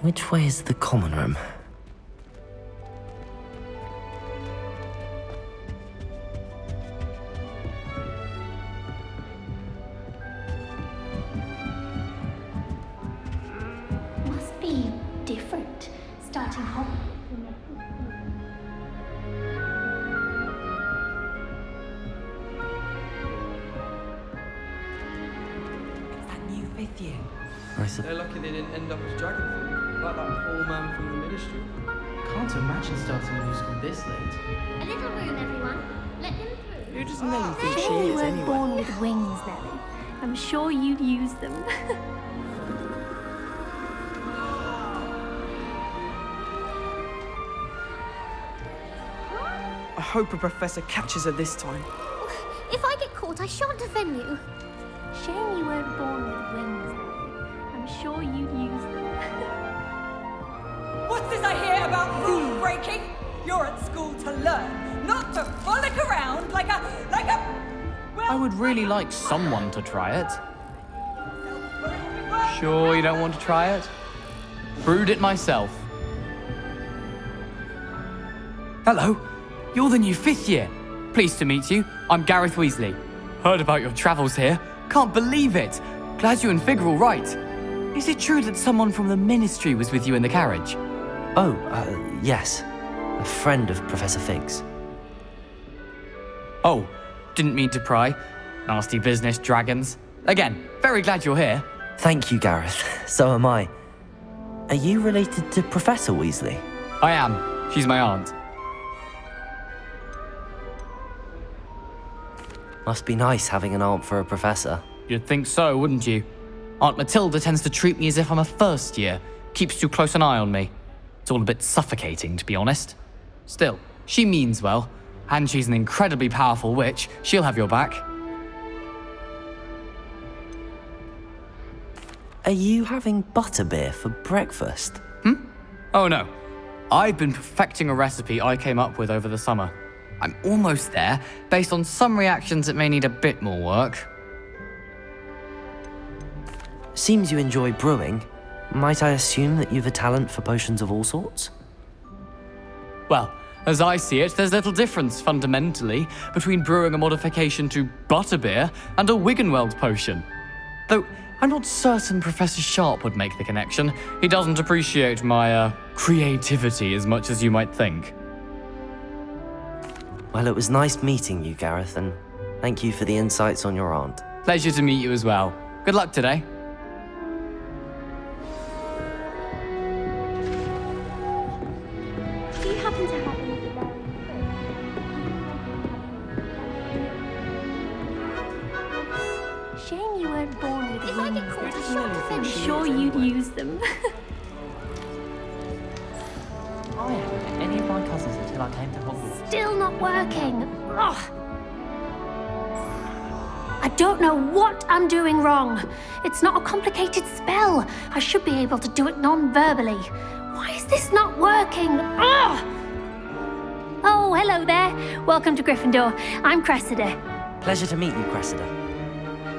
Which way is the common room? Must be different, starting Hogwarts. That new fifth year. They're lucky they didn't end up as dragonfly, like that poor man from the ministry. Can't imagine starting a new school this late. A little room, everyone. Let them through. Who does Nelly think she Shame you is weren't anyway? born with wings, Nelly. I'm sure you'd use them. I hope a professor catches her this time. If I get caught, I shan't offend you. Shame you weren't born with wings, Nelly. I'm sure you'd use them. What's this I hear about rule breaking? You're at school to learn, not to frolic around like a. I would really like someone to try it. Sure you don't want to try it? Brewed it myself. Hello, you're the new fifth year. Pleased to meet you. I'm Gareth Weasley. Heard about your travels here. Can't believe it. Glad you and Fig are all right. Is it true that someone from the ministry was with you in the carriage? Oh, yes. A friend of Professor Fig's. Oh, didn't mean to pry. Nasty business, dragons. Again, very glad you're here. Thank you, Gareth. So am I. Are you related to Professor Weasley? I am. She's my aunt. Must be nice having an aunt for a professor. You'd think so, wouldn't you? Aunt Matilda tends to treat me as if I'm a first year. Keeps too close an eye on me. It's all a bit suffocating, to be honest. Still, she means well. And she's an incredibly powerful witch. She'll have your back. Are you having butterbeer for breakfast? Oh no. I've been perfecting a recipe I came up with over the summer. I'm almost there, based on some reactions that may need a bit more work. Seems you enjoy brewing. Might I assume that you've a talent for potions of all sorts? Well, as I see it, there's little difference, fundamentally, between brewing a modification to butterbeer and a Wiggenweld potion. Though, I'm not certain Professor Sharp would make the connection. He doesn't appreciate my, creativity as much as you might think. Well, it was nice meeting you, Gareth, and thank you for the insights on your aunt. Pleasure to meet you as well. Good luck today. Do you happen to have any berries? Shame you weren't born with wings. If I get caught, I shan't offend you. I'm sure you'd use them. I hadn't met any of my cousins until I came to Hogwarts. Still not working. Ugh. I don't know what I'm doing wrong. It's not a complicated spell. I should be able to do it non-verbally. Why is this not working? Ugh. Oh, hello there. Welcome to Gryffindor. I'm Cressida. Pleasure to meet you, Cressida.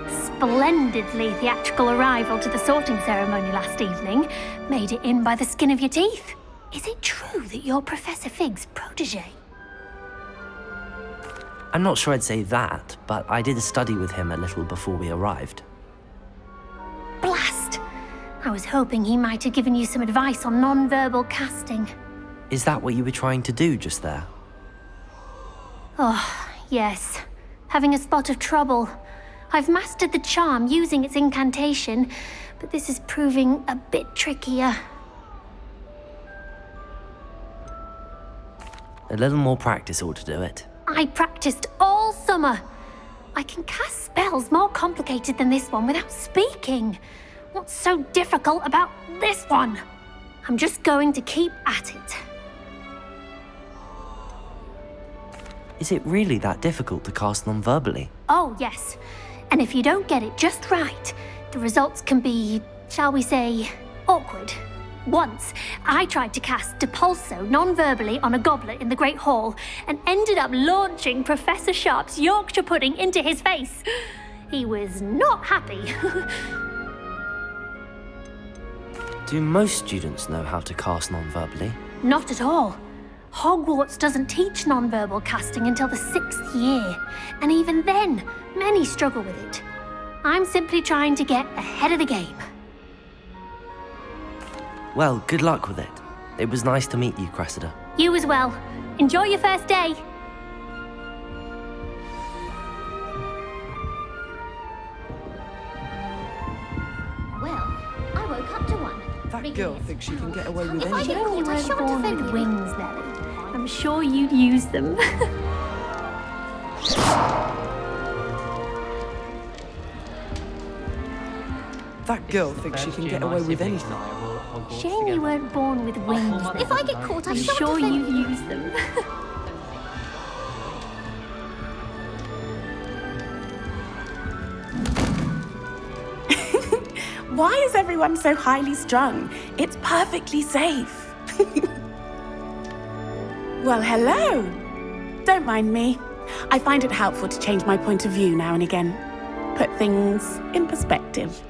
Splendidly theatrical arrival to the sorting ceremony last evening. Made it in by the skin of your teeth. Is it true that you're Professor Fig's protege? I'm not sure I'd say that, but I did study with him a little before we arrived. Blast! I was hoping he might have given you some advice on non-verbal casting. Is that what you were trying to do just there? Oh, yes. Having a spot of trouble. I've mastered the charm using its incantation, but this is proving a bit trickier. A little more practice ought to do it. I practiced all summer. I can cast spells more complicated than this one without speaking. What's so difficult about this one? I'm just going to keep at it. Is it really that difficult to cast non-verbally? Oh, yes. And if you don't get it just right, the results can be, shall we say, awkward. Once, I tried to cast Depulso non-verbally on a goblet in the Great Hall and ended up launching Professor Sharp's Yorkshire pudding into his face. He was not happy. Do most students know how to cast non-verbally? Not at all. Hogwarts doesn't teach nonverbal casting until the 6th year, and even then, many struggle with it. I'm simply trying to get ahead of the game. Well, good luck with it. It was nice to meet you, Cressida. You as well. Enjoy your first day. Well, I woke up to one. That girl thinks she can get away with If I anything. get You caught, I weren't shan't born offend with you. wings, Nellie. I'm sure you'd use them. That girl thinks she can get away with anything. Shame you weren't born with wings. If I get caught, I I'm shan't sure offend you'd you. use them. Why is everyone so highly strung? It's perfectly safe. Well, hello. Don't mind me. I find it helpful to change my point of view now and again. Put things in perspective.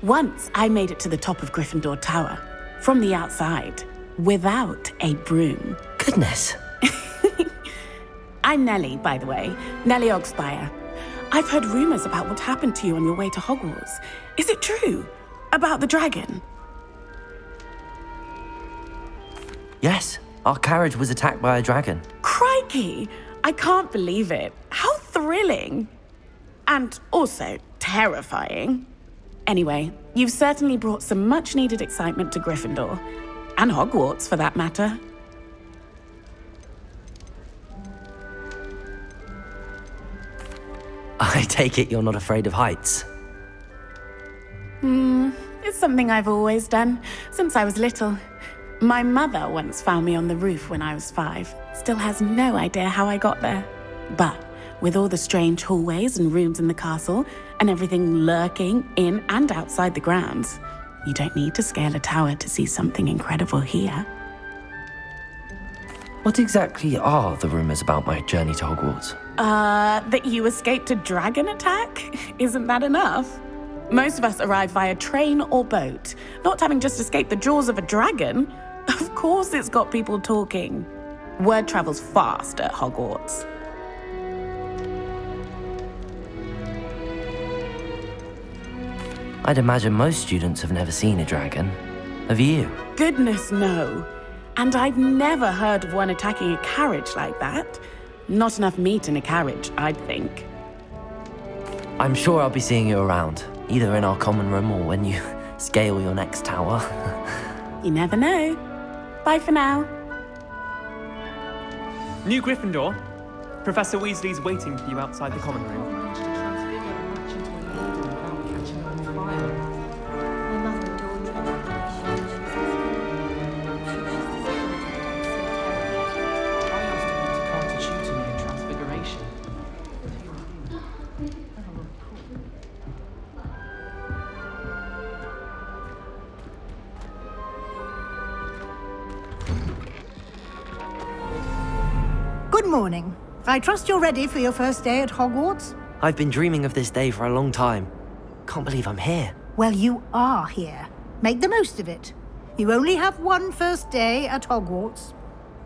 Once I made it to the top of Gryffindor Tower, from the outside, without a broom. Goodness. I'm Nellie, by the way. Nellie Ogspire. I've heard rumors about what happened to you on your way to Hogwarts. Is it true? About the dragon? Yes, our carriage was attacked by a dragon. Crikey! I can't believe it. How thrilling! And also terrifying. Anyway, you've certainly brought some much-needed excitement to Gryffindor. And Hogwarts, for that matter. I take it you're not afraid of heights. It's something I've always done, since I was little. My mother once found me on the roof when I was 5. Still has no idea how I got there. But with all the strange hallways and rooms in the castle, and everything lurking in and outside the grounds, you don't need to scale a tower to see something incredible here. What exactly are the rumors about my journey to Hogwarts? That you escaped a dragon attack? Isn't that enough? Most of us arrive via train or boat, not having just escaped the jaws of a dragon. Of course it's got people talking. Word travels fast at Hogwarts. I'd imagine most students have never seen a dragon. Have you? Goodness, no. And I've never heard of one attacking a carriage like that. Not enough meat in a carriage, I'd think. I'm sure I'll be seeing you around, either in our common room or when you scale your next tower. You never know. Bye for now. New Gryffindor, Professor Weasley's waiting for you outside the common room. Good morning. I trust you're ready for your first day at Hogwarts? I've been dreaming of this day for a long time. Can't believe I'm here. Well, you are here. Make the most of it. You only have one first day at Hogwarts.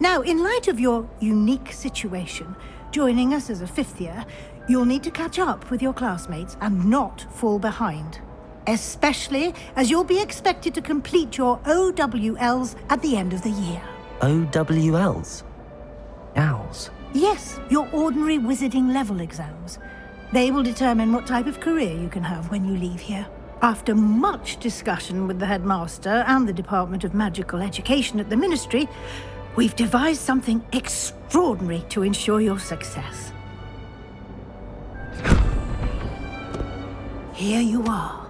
Now, in light of your unique situation, joining us as a 5th year, you'll need to catch up with your classmates and not fall behind. Especially as you'll be expected to complete your OWLs at the end of the year. OWLs? Owls? Yes, your ordinary wizarding level exams. They will determine what type of career you can have when you leave here. After much discussion with the headmaster and the Department of Magical Education at the Ministry, we've devised something extraordinary to ensure your success. Here you are.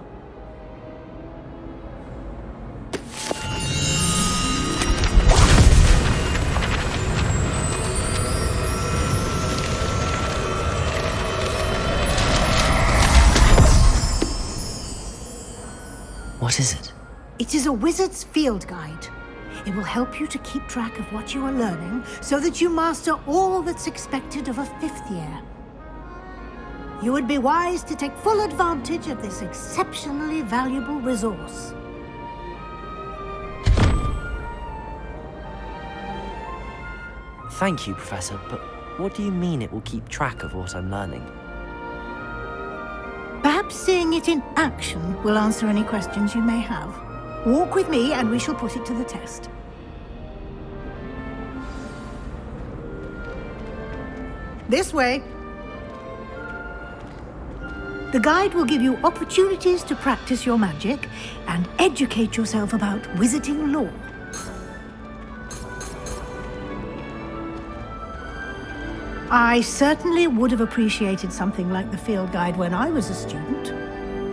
What is it? It is a wizard's field guide. It will help you to keep track of what you are learning so that you master all that's expected of a 5th year. You would be wise to take full advantage of this exceptionally valuable resource. Thank you, Professor, but what do you mean it will keep track of what I'm learning? Perhaps seeing it in action will answer any questions you may have. Walk with me and we shall put it to the test. This way. The guide will give you opportunities to practice your magic and educate yourself about wizarding lore. I certainly would have appreciated something like the field guide when I was a student.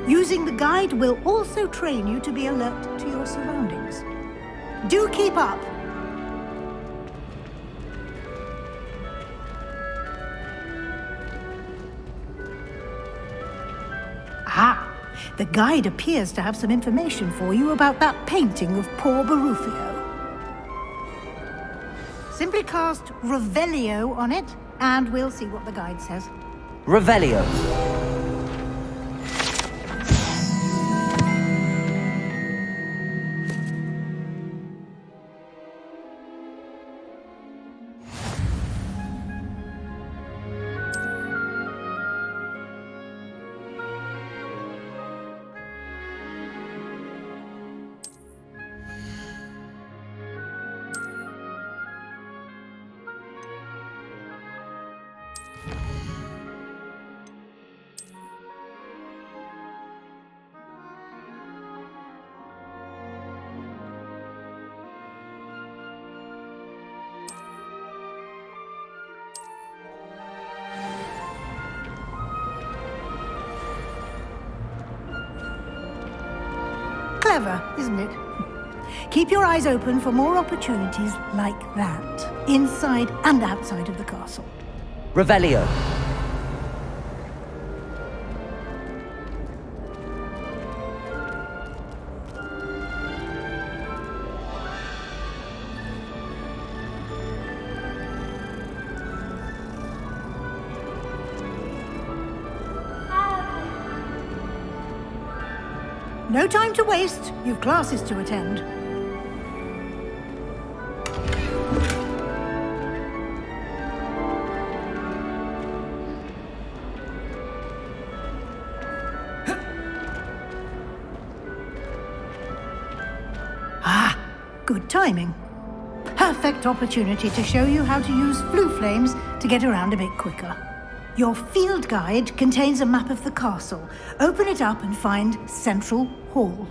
Using the guide will also train you to be alert to your surroundings. Do keep up! Ah, the guide appears to have some information for you about that painting of poor Barufio. Simply cast Revelio on it, and we'll see what the guide says. Revelio. Clever, isn't it? Keep your eyes open for more opportunities like that, inside and outside of the castle. Revelio. No time to waste. You've classes to attend. Ah, good timing. Perfect opportunity to show you how to use flue flames to get around a bit quicker. Your field guide contains a map of the castle. Open it up and find Central Hall.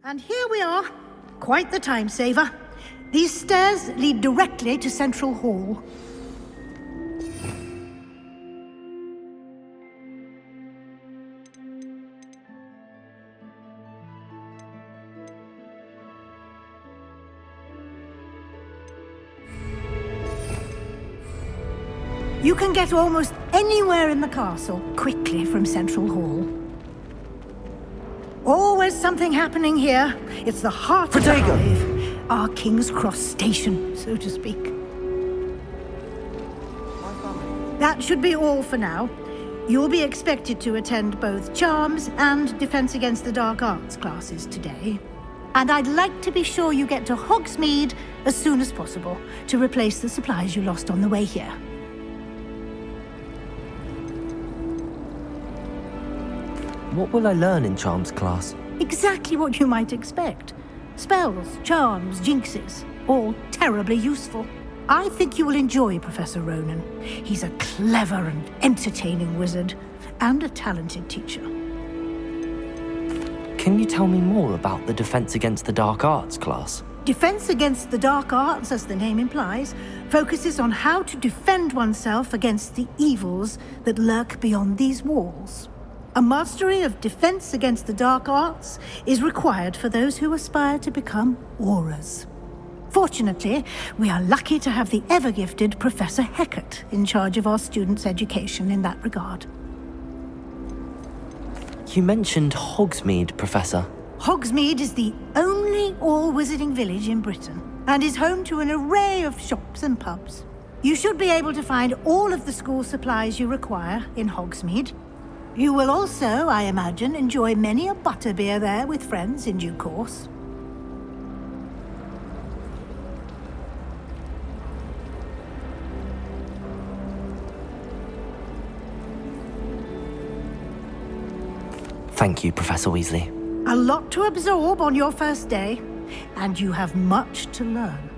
And here we are. Quite the time saver. These stairs lead directly to Central Hall. You can get almost anywhere in the castle quickly from Central Hall. Always something happening here. It's the heart of the hive. Our King's Cross station, so to speak. That should be all for now. You'll be expected to attend both Charms and Defense Against the Dark Arts classes today. And I'd like to be sure you get to Hogsmeade as soon as possible to replace the supplies you lost on the way here. What will I learn in Charms class? Exactly what you might expect. Spells, charms, jinxes, all terribly useful. I think you will enjoy Professor Ronan. He's a clever and entertaining wizard, and a talented teacher. Can you tell me more about the Defense Against the Dark Arts class? Defense Against the Dark Arts, as the name implies, focuses on how to defend oneself against the evils that lurk beyond these walls. A mastery of Defense Against the Dark Arts is required for those who aspire to become auras. Fortunately, we are lucky to have the ever-gifted Professor Heckert in charge of our students' education in that regard. You mentioned Hogsmeade, Professor. Hogsmeade is the only all-wizarding village in Britain, and is home to an array of shops and pubs. You should be able to find all of the school supplies you require in Hogsmeade. You will also, I imagine, enjoy many a butterbeer there with friends in due course. Thank you, Professor Weasley. A lot to absorb on your first day, and you have much to learn.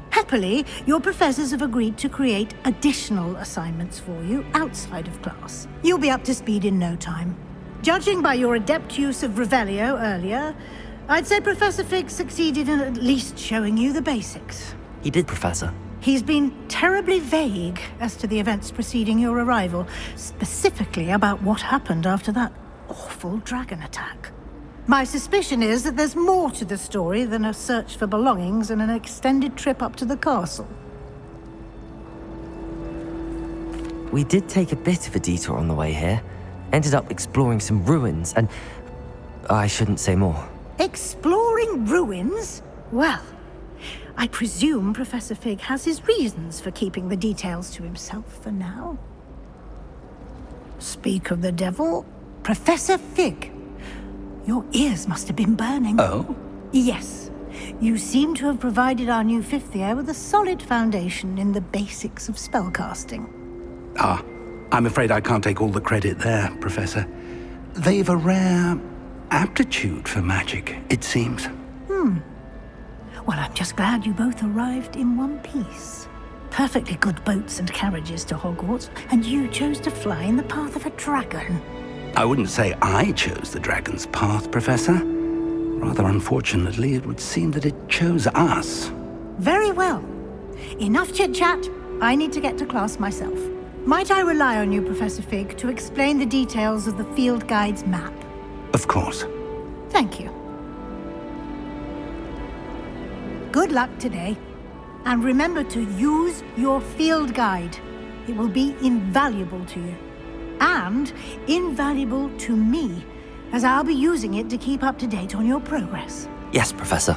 Happily, your professors have agreed to create additional assignments for you outside of class. You'll be up to speed in no time. Judging by your adept use of Revelio earlier, I'd say Professor Fig succeeded in at least showing you the basics. He did, Professor. He's been terribly vague as to the events preceding your arrival, specifically about what happened after that awful dragon attack. My suspicion is that there's more to the story than a search for belongings and an extended trip up to the castle. We did take a bit of a detour on the way here. Ended up exploring some ruins and... I shouldn't say more. Exploring ruins? Well, I presume Professor Fig has his reasons for keeping the details to himself for now. Speak of the devil, Professor Fig. Your ears must have been burning. Oh? Yes. You seem to have provided our new fifth year with a solid foundation in the basics of spellcasting. Ah, I'm afraid I can't take all the credit there, Professor. They've a rare aptitude for magic, it seems. Well, I'm just glad you both arrived in one piece. Perfectly good boats and carriages to Hogwarts, and you chose to fly in the path of a dragon. I wouldn't say I chose the dragon's path, Professor. Rather unfortunately, it would seem that it chose us. Very well. Enough chit-chat. I need to get to class myself. Might I rely on you, Professor Fig, to explain the details of the field guide's map? Of course. Thank you. Good luck today. And remember to use your field guide. It will be invaluable to you. And invaluable to me, as I'll be using it to keep up to date on your progress. Yes, Professor.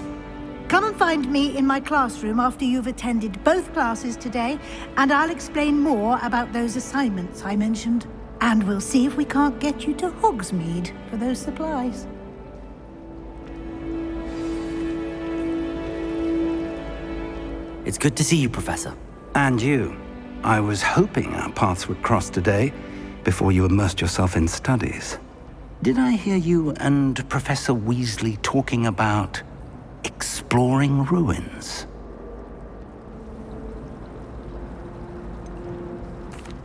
Come and find me in my classroom after you've attended both classes today, and I'll explain more about those assignments I mentioned. And we'll see if we can't get you to Hogsmeade for those supplies. It's good to see you, Professor. And you. I was hoping our paths would cross today, before you immersed yourself in studies. Did I hear you and Professor Weasley talking about exploring ruins?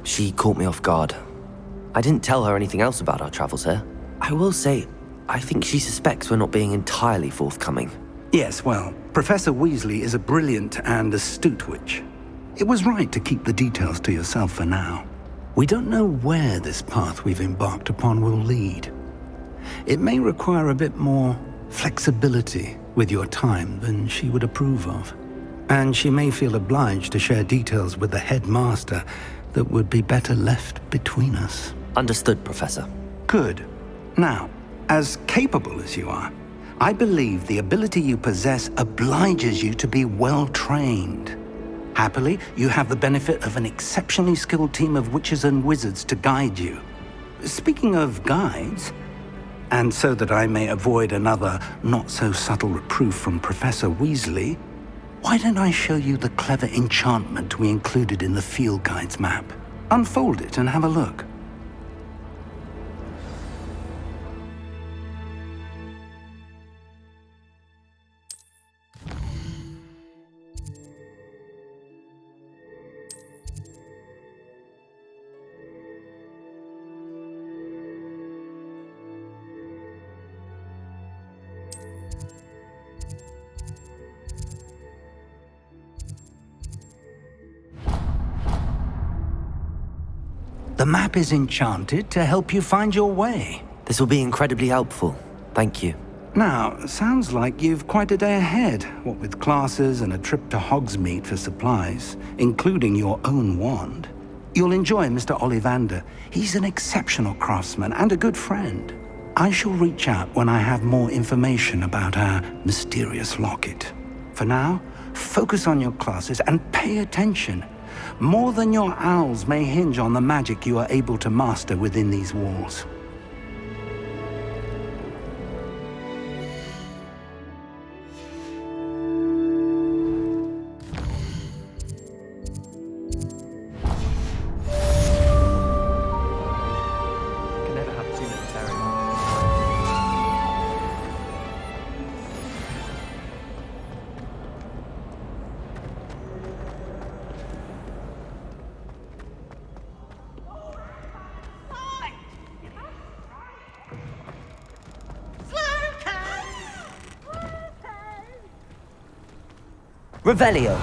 She caught me off guard. I didn't tell her anything else about our travels here. I will say, I think she suspects we're not being entirely forthcoming. Yes, well, Professor Weasley is a brilliant and astute witch. It was right to keep the details to yourself for now. We don't know where this path we've embarked upon will lead. It may require a bit more flexibility with your time than she would approve of. And she may feel obliged to share details with the headmaster that would be better left between us. Understood, Professor. Good. Now, as capable as you are, I believe the ability you possess obliges you to be well-trained. Happily, you have the benefit of an exceptionally skilled team of witches and wizards to guide you. Speaking of guides, and so that I may avoid another not-so-subtle reproof from Professor Weasley, why don't I show you the clever enchantment we included in the field guide's map? Unfold it and have a look. The map is enchanted to help you find your way. This will be incredibly helpful. Thank you. Now, sounds like you've quite a day ahead, what with classes and a trip to Hogsmeade for supplies, including your own wand. You'll enjoy Mr. Ollivander. He's an exceptional craftsman and a good friend. I shall reach out when I have more information about our mysterious locket. For now, focus on your classes and pay attention. More than your owls may hinge on the magic you are able to master within these walls. Can never have too many ceremonies. Revelio.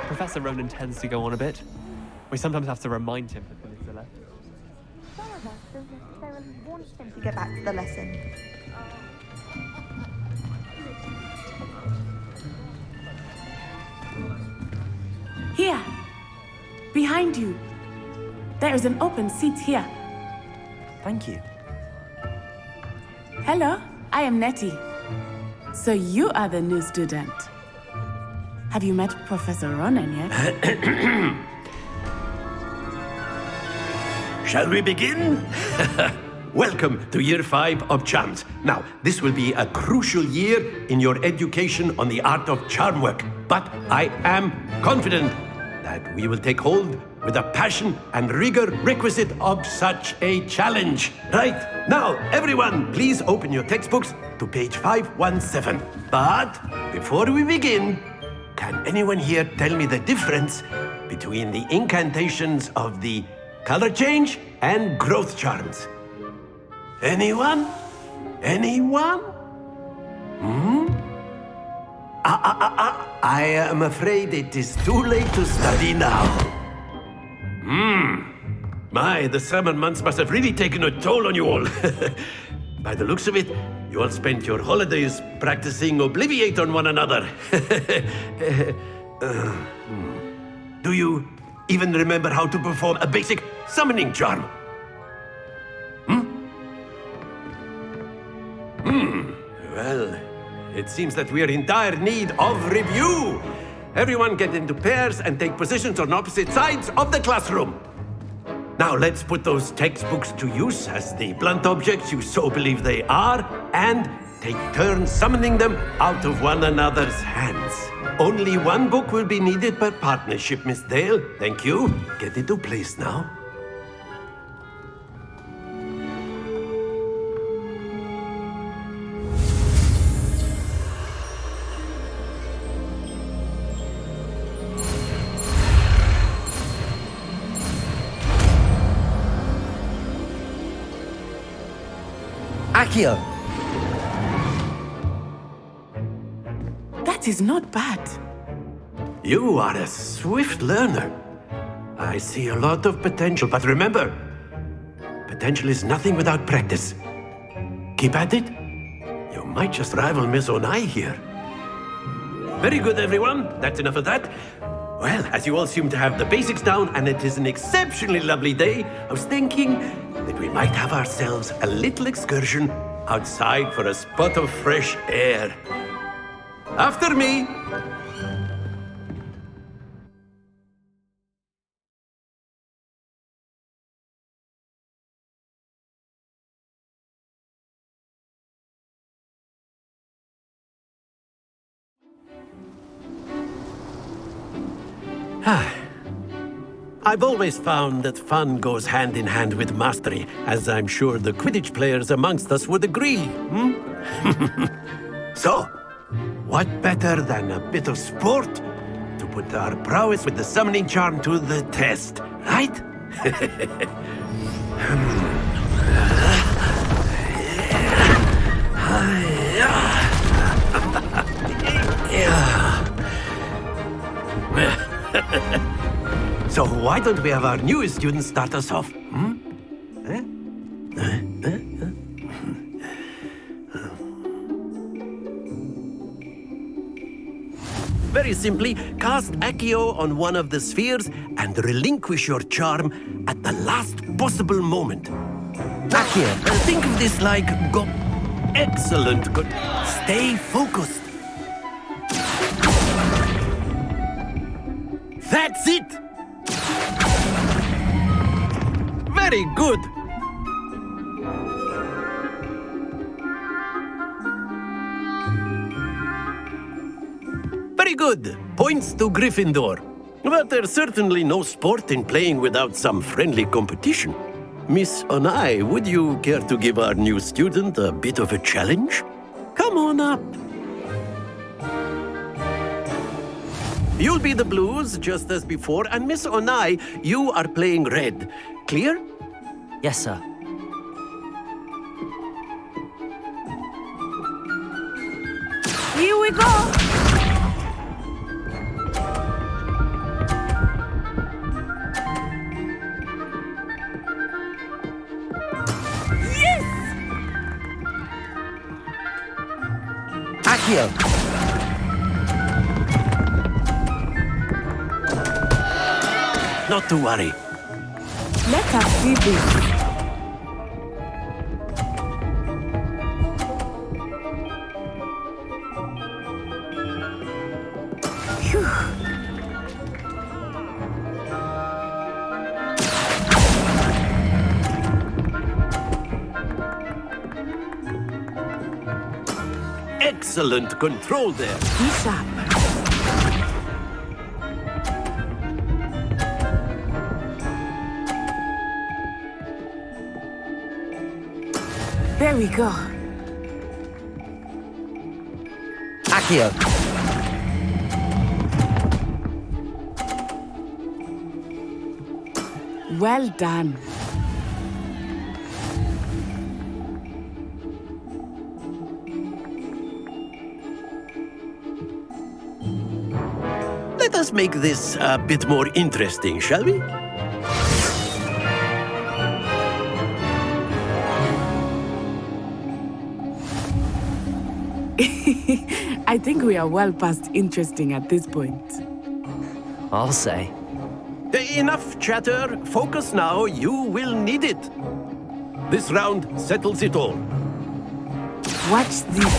Professor Ronan tends to go on a bit. We sometimes have to remind him that it's a lesson. Some of us don't necessarily want him to get back to the lesson. Here. Behind you. There is an open seat here. Thank you. Hello, I am Nettie. So you are the new student. Have you met Professor Ronan yet? Shall we begin? Welcome to Year 5 of Charms. Now, this will be a crucial year in your education on the art of charm work, but I am confident that we will take hold with the passion and rigor requisite of such a challenge. Right, now, everyone, please open your textbooks to page 517. But before we begin, can anyone here tell me the difference between the incantations of the color change and growth charms? Anyone? Anyone? I am afraid it is too late to study now. My, the summer months must have really taken a toll on you all. By the looks of it, you all spent your holidays practicing Obliviate on one another. Do you even remember how to perform a basic summoning charm? Well, it seems that we are in dire need of review. Everyone get into pairs and take positions on opposite sides of the classroom. Now let's put those textbooks to use as the blunt objects you so believe they are, and take turns summoning them out of one another's hands. Only one book will be needed per partnership, Miss Dale. Thank you. Get into place now. Accio! That is not bad. You are a swift learner. I see a lot of potential, but remember, potential is nothing without practice. Keep at it. You might just rival Miss Onai here. Very good, everyone. That's enough of that. Well, as you all seem to have the basics down and it is an exceptionally lovely day, I was thinking that we might have ourselves a little excursion outside for a spot of fresh air. After me! I've always found that fun goes hand in hand with mastery, as I'm sure the Quidditch players amongst us would agree. So, what better than a bit of sport to put our prowess with the summoning charm to the test, right? So why don't we have our newest student start us off? Very simply, cast Accio on one of the spheres and relinquish your charm at the last possible moment. Accio, think of this like go... Excellent. Good. Stay focused. That's it! Very good! Very good. Points to Gryffindor. But there's certainly no sport in playing without some friendly competition. Miss Onai, would you care to give our new student a bit of a challenge? Come on up. You'll be the blues, just as before, and Miss Onai, you are playing red. Clear? Yes, sir. Here we go! Yes! Accio! Not to worry. Let us see this. Phew. Excellent control there. Be sharp. There we go. Accio! Well done. Let us make this a bit more interesting, shall we? I think we are well past interesting at this point. I'll say. Enough chatter. Focus now. You will need it. This round settles it all. Watch this.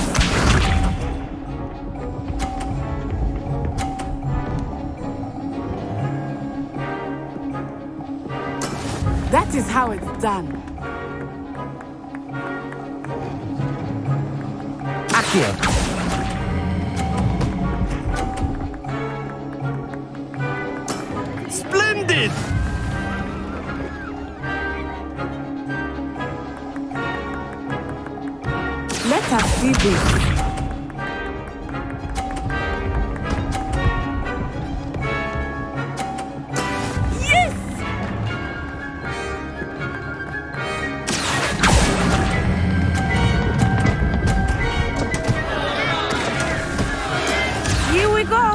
That is how it's done. Accio! Splendid! Let us see this. Here we go.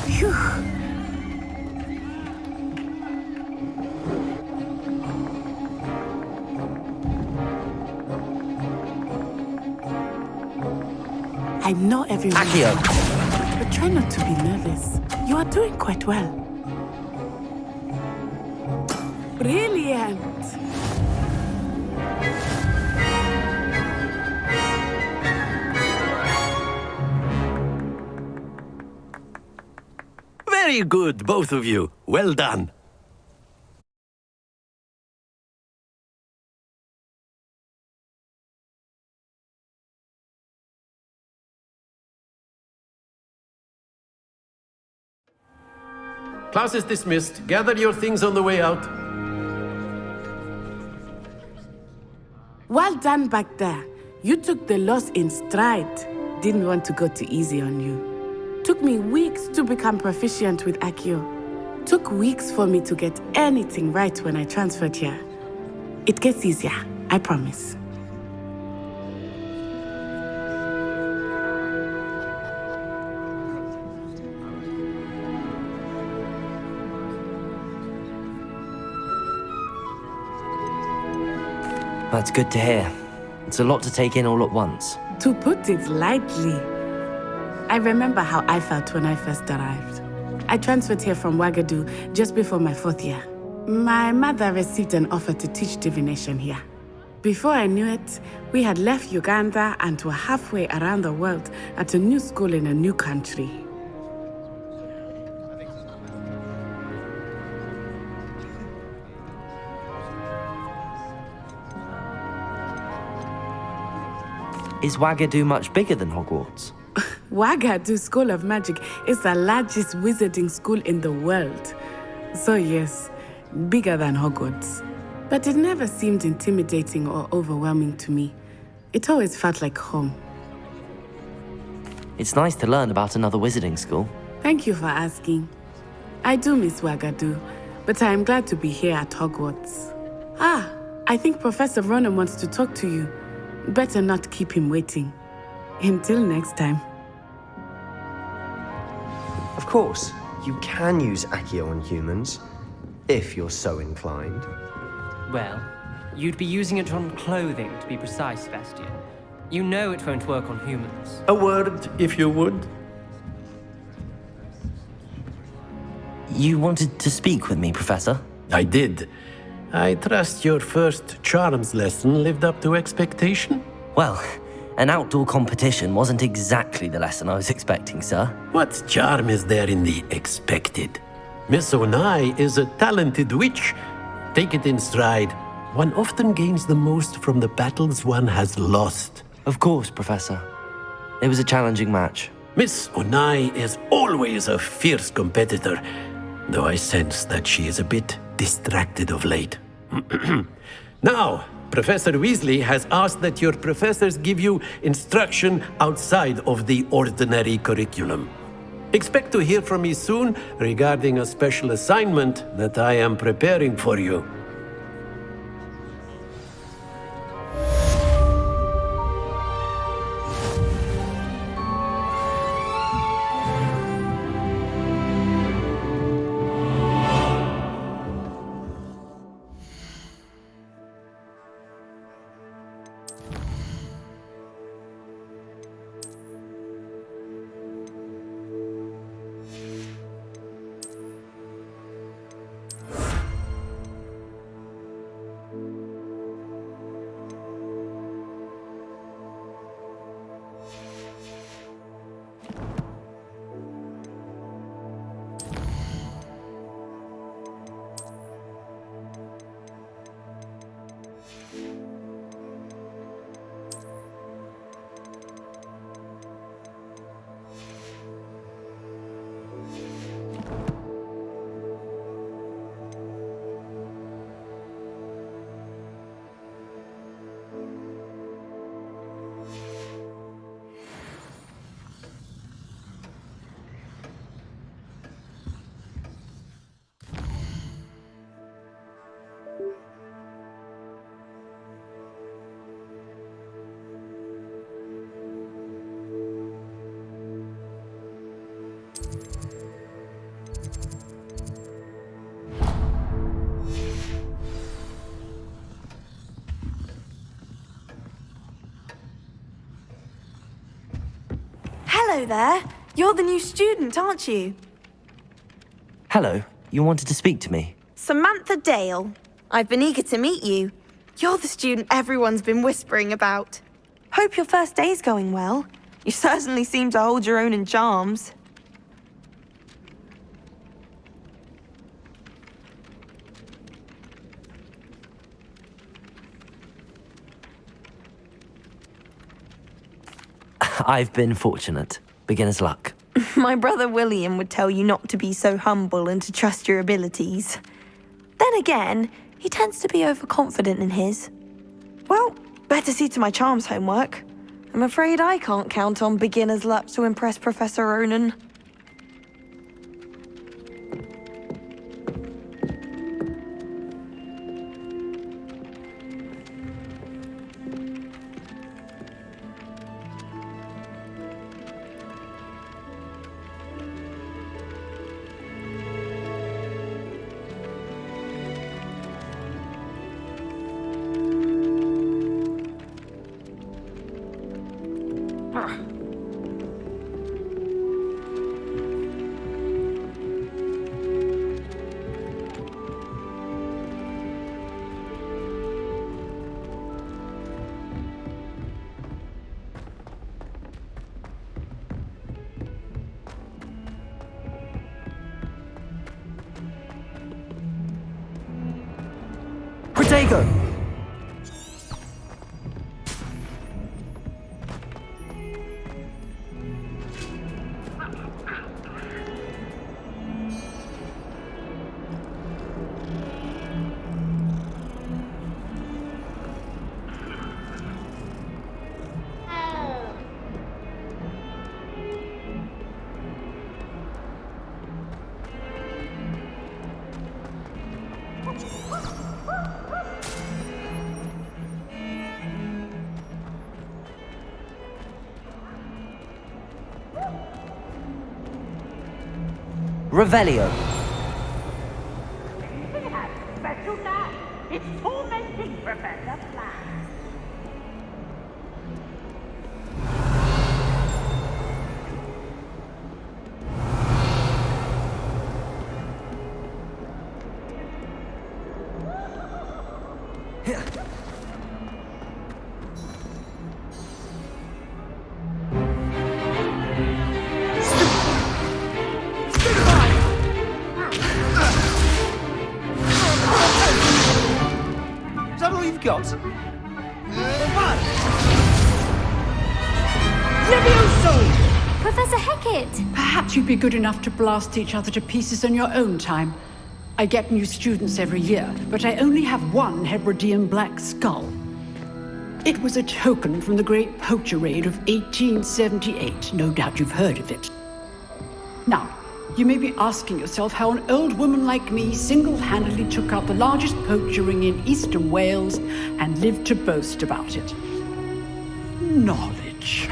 Phew. I know everyone. Accio! But try not to be nervous. You are doing quite well. Brilliant! Very good, both of you. Well done. Class is dismissed. Gather your things on the way out. Well done back there. You took the loss in stride. Didn't want to go too easy on you. Took me weeks to become proficient with Accio. Took weeks for me to get anything right when I transferred here. It gets easier, I promise. That's good to hear. It's a lot to take in all at once. To put it lightly, I remember how I felt when I first arrived. I transferred here from Ouagadougou just before my 4th year. My mother received an offer to teach divination here. Before I knew it, we had left Uganda and were halfway around the world at a new school in a new country. Is Ouagadougou much bigger than Hogwarts? Ouagadougou School of Magic is the largest wizarding school in the world. So yes, bigger than Hogwarts. But it never seemed intimidating or overwhelming to me. It always felt like home. It's nice to learn about another wizarding school. Thank you for asking. I do miss Ouagadougou, but I am glad to be here at Hogwarts. Ah, I think Professor Ronan wants to talk to you. Better not keep him waiting. Until next time. Of course, you can use Accio on humans, if you're so inclined. Well, you'd be using it on clothing, to be precise, Sebastian. You know it won't work on humans. A word, if you would. You wanted to speak with me, Professor? I did. I trust your first charms lesson lived up to expectation? Well, an outdoor competition wasn't exactly the lesson I was expecting, sir. What charm is there in the expected? Miss Onai is a talented witch. Take it in stride. One often gains the most from the battles one has lost. Of course, Professor. It was a challenging match. Miss Onai is always a fierce competitor, though I sense that she is a bit distracted of late. Now, Professor Weasley has asked that your professors give you instruction outside of the ordinary curriculum. Expect to hear from me soon regarding a special assignment that I am preparing for you. Hello there. You're the new student, aren't you? Hello, you wanted to speak to me? Samantha Dale. I've been eager to meet you. You're the student everyone's been whispering about. Hope your first day's going well. You certainly seem to hold your own in charms. I've been fortunate. Beginner's luck. My brother William would tell you not to be so humble and to trust your abilities. Then again, he tends to be overconfident in his. Well, better see to my charms homework. I'm afraid I can't count on beginner's luck to impress Professor Ronan. Protego! Revelio. Special now. It's tormenting Professor Flash. Got. Professor Hecat! Perhaps you'd be good enough to blast each other to pieces on your own time. I get new students every year, but I only have one Hebridean black skull. It was a token from the Great Poacher Raid of 1878. No doubt you've heard of it. Now, you may be asking yourself how an old woman like me single-handedly took out the largest poacher ring in eastern Wales and lived to boast about it. Knowledge.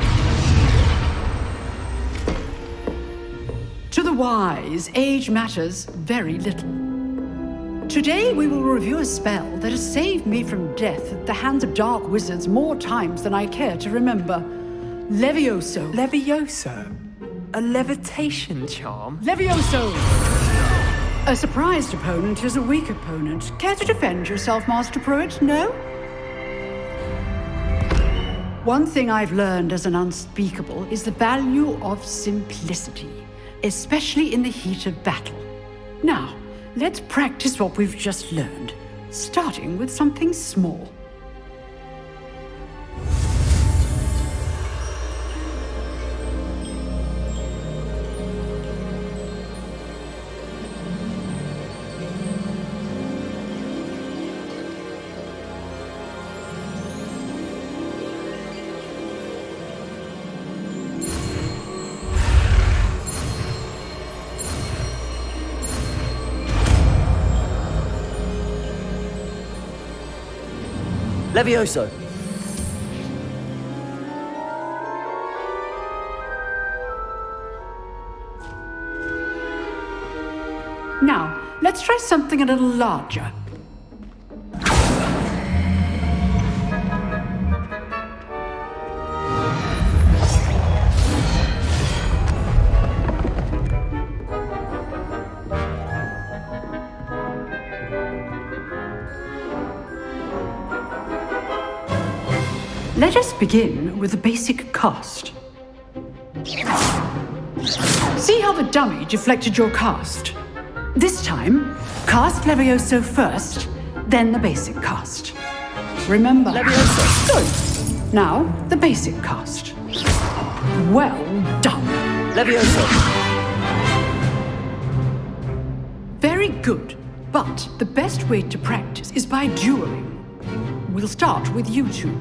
To the wise, age matters very little. Today we will review a spell that has saved me from death at the hands of dark wizards more times than I care to remember. Levioso. Levioso? A levitation charm? Levioso! A surprised opponent is a weak opponent. Care to defend yourself, Master Pruitt? No? One thing I've learned as an unspeakable is the value of simplicity, especially in the heat of battle. Now, let's practice what we've just learned, starting with something small. Levioso. Now, let's try something a little larger. Let us begin with the basic cast. See how the dummy deflected your cast? This time, cast Levioso first, then the basic cast. Remember. Levioso. Good. Now, the basic cast. Well done. Levioso. Very good. But the best way to practice is by dueling. We'll start with you two.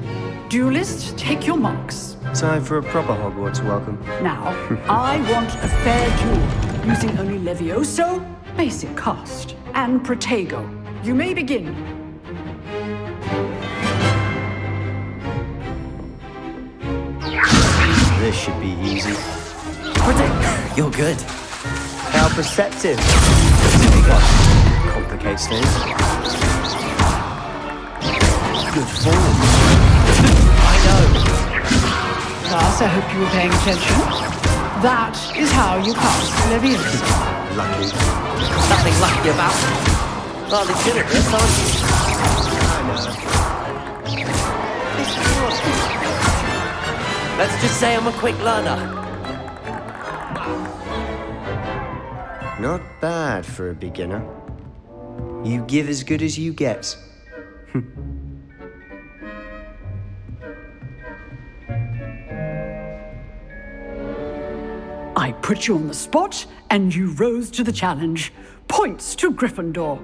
Duelists, take your marks. Time for a proper Hogwarts welcome. Now, I want a fair duel, using only Levioso, basic cast, and Protego. You may begin. This should be easy. Protego, you're good. How perceptive. Complicates things. Good form. I know. Class, I hope you were paying attention. That is how you pass Levioso. Lucky. Nothing lucky about it. Hardly good at this, aren't you? Let's just say I'm a quick learner. Not bad for a beginner. You give as good as you get. I put you on the spot, and you rose to the challenge. Points to Gryffindor.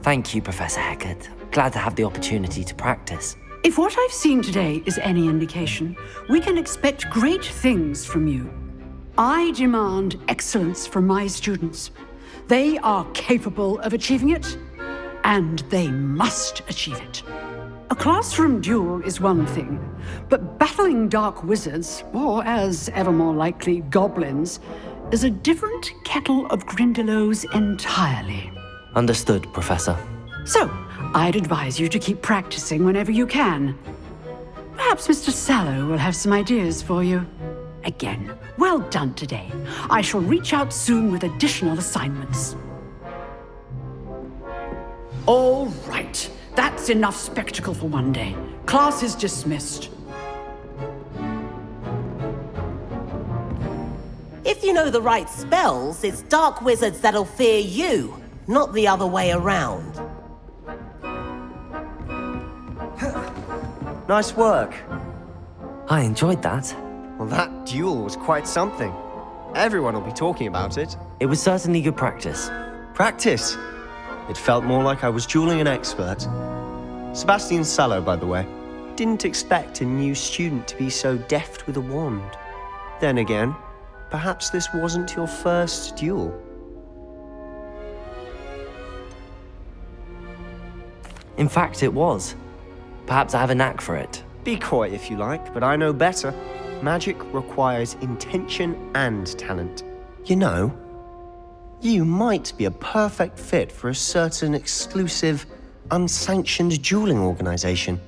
Thank you, Professor Hecat. Glad to have the opportunity to practice. If what I've seen today is any indication, we can expect great things from you. I demand excellence from my students. They are capable of achieving it, and they must achieve it. A classroom duel is one thing, but battling dark wizards, or as ever more likely, goblins, is a different kettle of Grindylows entirely. Understood, Professor. So, I'd advise you to keep practicing whenever you can. Perhaps Mr. Sallow will have some ideas for you. Again, well done today. I shall reach out soon with additional assignments. All right. That's enough spectacle for one day. Class is dismissed. If you know the right spells, it's dark wizards that'll fear you, not the other way around. Nice work. I enjoyed that. Well, that duel was quite something. Everyone will be talking about it. It was certainly good practice. Practice? It felt more like I was dueling an expert. Sebastian Sallow, by the way. Didn't expect a new student to be so deft with a wand. Then again, perhaps this wasn't your first duel. In fact, it was. Perhaps I have a knack for it. Be coy if you like, but I know better. Magic requires intention and talent. You know, you might be a perfect fit for a certain exclusive, unsanctioned dueling organization.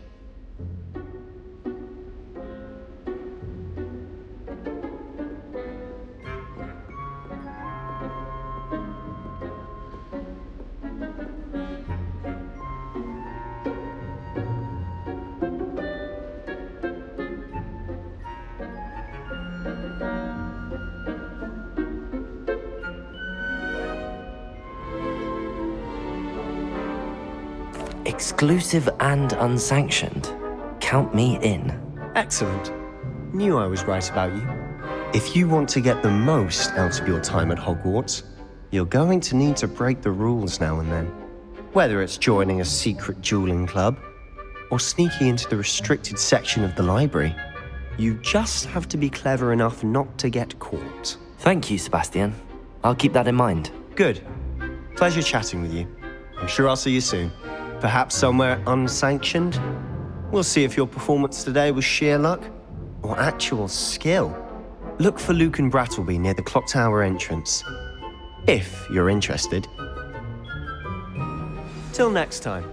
Exclusive and unsanctioned. Count me in. Excellent. Knew I was right about you. If you want to get the most out of your time at Hogwarts, you're going to need to break the rules now and then. Whether it's joining a secret dueling club, or sneaking into the restricted section of the library, you just have to be clever enough not to get caught. Thank you, Sebastian. I'll keep that in mind. Good. Pleasure chatting with you. I'm sure I'll see you soon. Perhaps somewhere unsanctioned? We'll see if your performance today was sheer luck or actual skill. Look for Luke and Brattleby near the clock tower entrance, if you're interested. Till next time.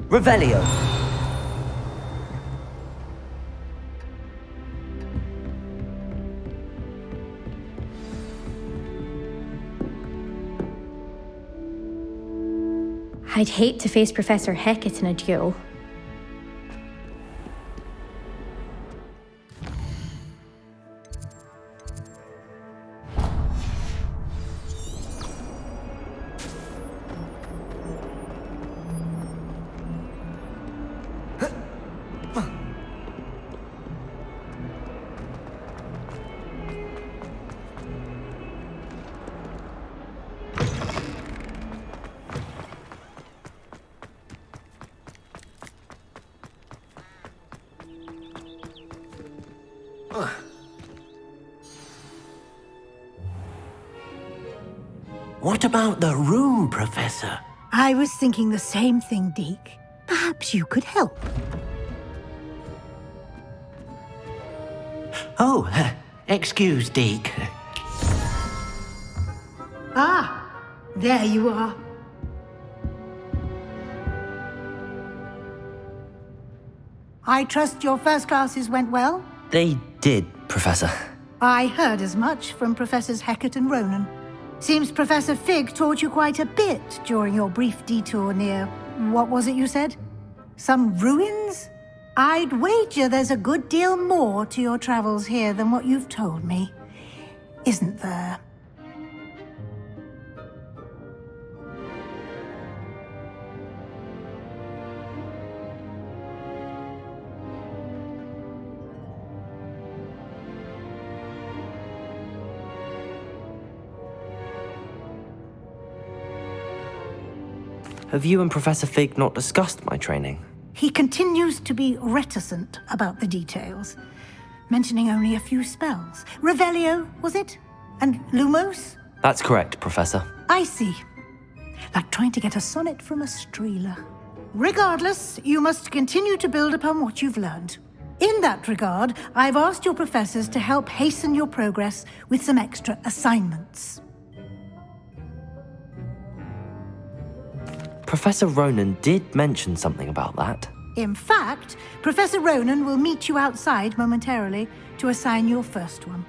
Revelio. I'd hate to face Professor Hecat in a duel. What about the room, Professor? I was thinking the same thing, Deke. Perhaps you could help. Oh, excuse, Deke. Ah, there you are. I trust your first classes went well? They did, Professor. I heard as much from Professors Hecat and Ronan. Seems Professor Fig taught you quite a bit during your brief detour near... what was it you said? Some ruins? I'd wager there's a good deal more to your travels here than what you've told me. Isn't there? Have you and Professor Fig not discussed my training? He continues to be reticent about the details, mentioning only a few spells. Revelio, was it? And Lumos? That's correct, Professor. I see. Like trying to get a sonnet from a streeler. Regardless, you must continue to build upon what you've learned. In that regard, I've asked your professors to help hasten your progress with some extra assignments. Professor Ronan did mention something about that. In fact, Professor Ronan will meet you outside momentarily to assign your first one.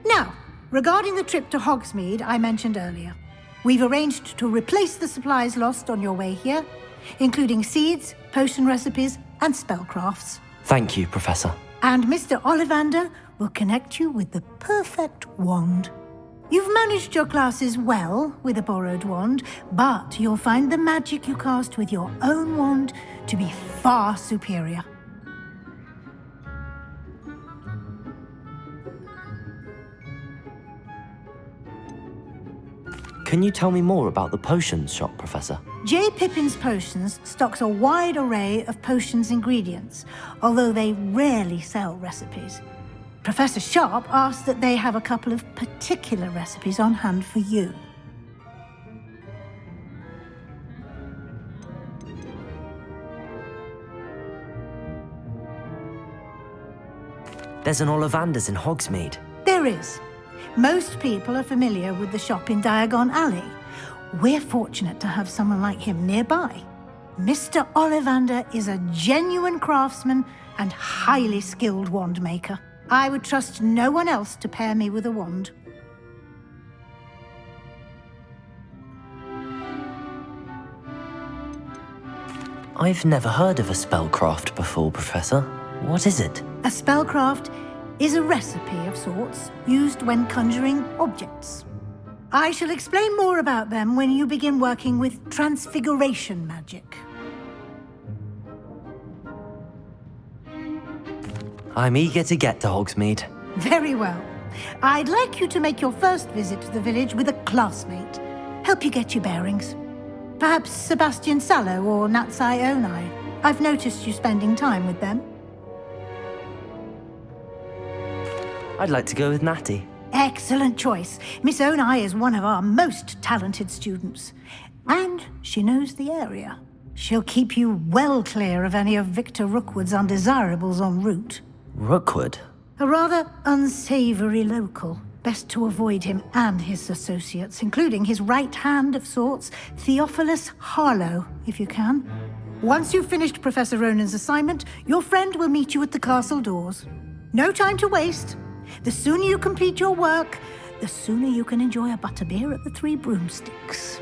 Now, regarding the trip to Hogsmeade I mentioned earlier, we've arranged to replace the supplies lost on your way here, including seeds, potion recipes, and spellcrafts. Thank you, Professor. And Mr. Ollivander will connect you with the perfect wand. You've managed your classes well with a borrowed wand, but you'll find the magic you cast with your own wand to be far superior. Can you tell me more about the potions shop, Professor? J. Pippin's Potions stocks a wide array of potions ingredients, although they rarely sell recipes. Professor Sharp asked that they have a couple of particular recipes on hand for you. There's an Ollivander's in Hogsmeade. There is. Most people are familiar with the shop in Diagon Alley. We're fortunate to have someone like him nearby. Mr. Ollivander is a genuine craftsman and highly skilled wand maker. I would trust no one else to pair me with a wand. I've never heard of a spellcraft before, Professor. What is it? A spellcraft is a recipe of sorts used when conjuring objects. I shall explain more about them when you begin working with transfiguration magic. I'm eager to get to Hogsmeade. Very well. I'd like you to make your first visit to the village with a classmate. Help you get your bearings. Perhaps Sebastian Sallow or Natsai Onai. I've noticed you spending time with them. I'd like to go with Natty. Excellent choice. Miss Onai is one of our most talented students. And she knows the area. She'll keep you well clear of any of Victor Rookwood's undesirables en route. Rookwood? A rather unsavory local. Best to avoid him and his associates, including his right hand of sorts, Theophilus Harlow, if you can. Once you've finished Professor Ronan's assignment, your friend will meet you at the castle doors. No time to waste. The sooner you complete your work, the sooner you can enjoy a butterbeer at the Three Broomsticks.